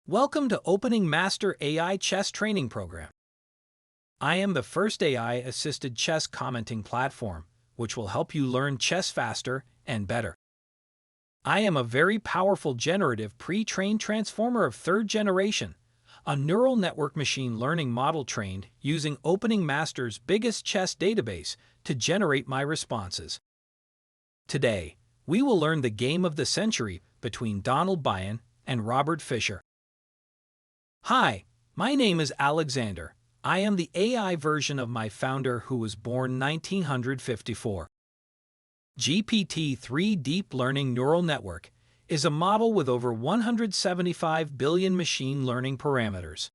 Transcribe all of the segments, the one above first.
Welcome to OpeningMaster AI Chess Training Program. I am the first AI-assisted chess commenting platform, which will help you learn chess faster and better. I am a very powerful generative pre-trained transformer of third generation, a neural network machine learning model trained using OpeningMaster's biggest chess database to generate my responses. Today, we will learn the game of the century between Byrne and Robert Fischer. Hi, my name is Alexander. I am the AI version of my founder who was born 1954. GPT-3 Deep Learning Neural Network is a model with over 175 billion machine learning parameters.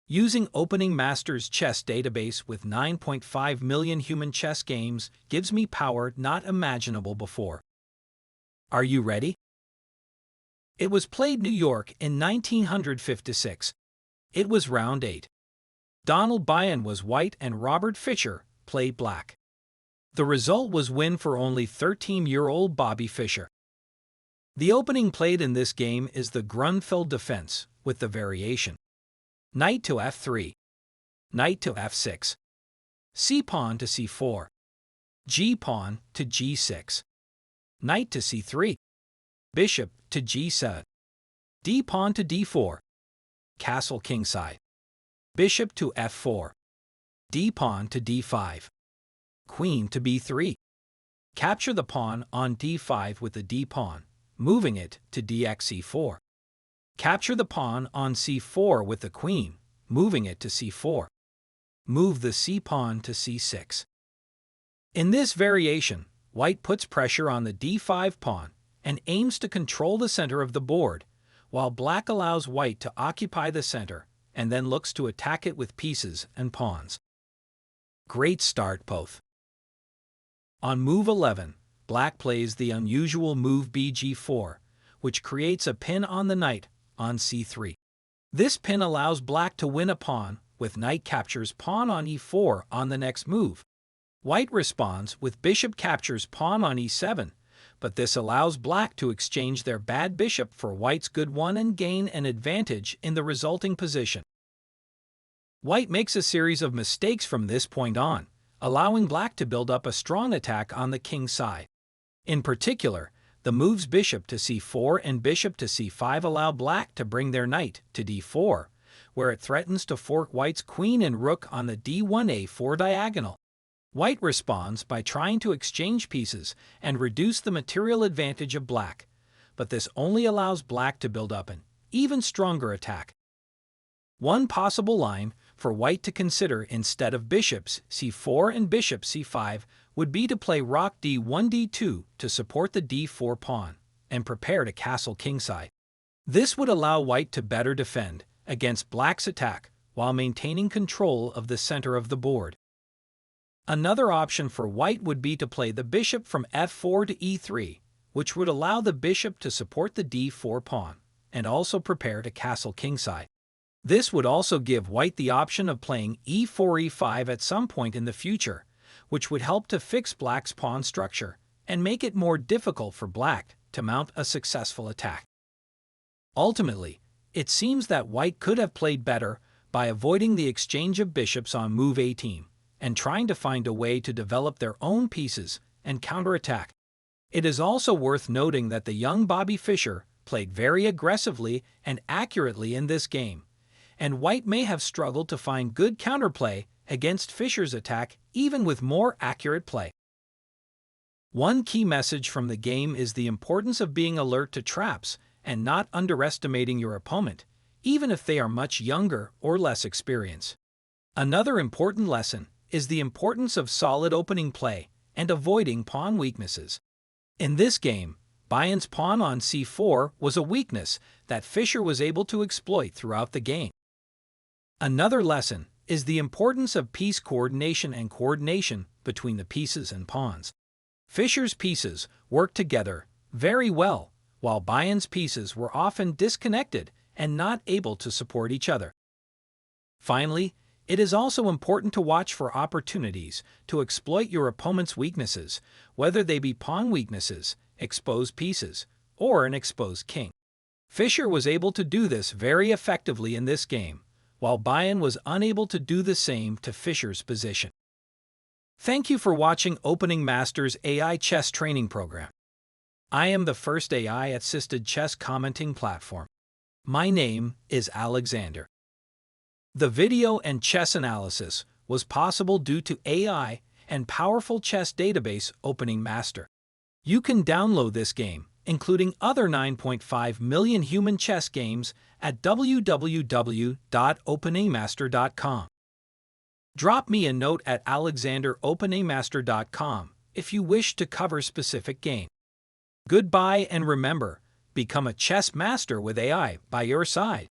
Using OpeningMaster's chess database with 9.5 million human chess games gives me power not imaginable before. Are you ready? It was played New York in 1956. It was round 8. Byrne was white and Robert Fischer played black. The result was win for only 13-year-old Bobby Fischer. The opening played in this game is the Grunfeld defense with the variation knight to f3, knight to f6, c-pawn to c4, g-pawn to g6, knight to c3, bishop to g7, d-pawn to d4, castle kingside, bishop to f4, d-pawn to d5, queen to b3. Capture the pawn on d5 with the d-pawn, moving it to dxc4. Capture the pawn on c4 with the queen, moving it to c4. Move the c-pawn to c6. In this variation, white puts pressure on the d5 pawn and aims to control the center of the board, while black allows white to occupy the center and then looks to attack it with pieces and pawns. Great start both. On move 11, black plays the unusual move bg4, which creates a pin on the knight on c3. This pin allows black to win a pawn, with knight captures pawn on e4 on the next move. White responds with bishop captures pawn on e7, but this allows black to exchange their bad bishop for white's good one and gain an advantage in the resulting position. White makes a series of mistakes from this point on, allowing black to build up a strong attack on the king's side. In particular, the moves bishop to c4 and bishop to c5 allow black to bring their knight to d4, where it threatens to fork white's queen and rook on the d1a4 diagonal. White responds by trying to exchange pieces and reduce the material advantage of black, but this only allows black to build up an even stronger attack. One possible line for white to consider instead of bishops c4 and bishop c5 would be to play rock d1 d2 to support the d4 pawn and prepare to castle kingside. This would allow white to better defend against black's attack while maintaining control of the center of the board. Another option for white would be to play the bishop from f4 to e3, which would allow the bishop to support the d4 pawn and also prepare to castle kingside. This would also give white the option of playing e4 e5 at some point in the future, which would help to fix black's pawn structure and make it more difficult for black to mount a successful attack. Ultimately, it seems that white could have played better by avoiding the exchange of bishops on move 18 and trying to find a way to develop their own pieces and counterattack. It is also worth noting that the young Bobby Fischer played very aggressively and accurately in this game, and white may have struggled to find good counterplay against Fischer's attack even with more accurate play. One key message from the game is the importance of being alert to traps and not underestimating your opponent, even if they are much younger or less experienced. Another important lesson is the importance of solid opening play and avoiding pawn weaknesses. In this game, Byrne's pawn on c4 was a weakness that Fischer was able to exploit throughout the game. Another lesson is the importance of piece coordination and coordination between the pieces and pawns. Fischer's pieces worked together very well, while Byrne's pieces were often disconnected and not able to support each other. Finally, it is also important to watch for opportunities to exploit your opponent's weaknesses, whether they be pawn weaknesses, exposed pieces, or an exposed king. Fischer was able to do this very effectively in this game, while Byrne was unable to do the same to Fischer's position. Thank you for watching OpeningMaster's AI chess training program. I am the first AI-assisted chess commenting platform. My name is Alexander. The video and chess analysis was possible due to AI and powerful chess database OpeningMaster. You can download this game, including other 9.5 million human chess games, at www.openingmaster.com. Drop me a note at alexanderopeningmaster.com if you wish to cover specific game. Goodbye, and remember, become a chess master with AI by your side.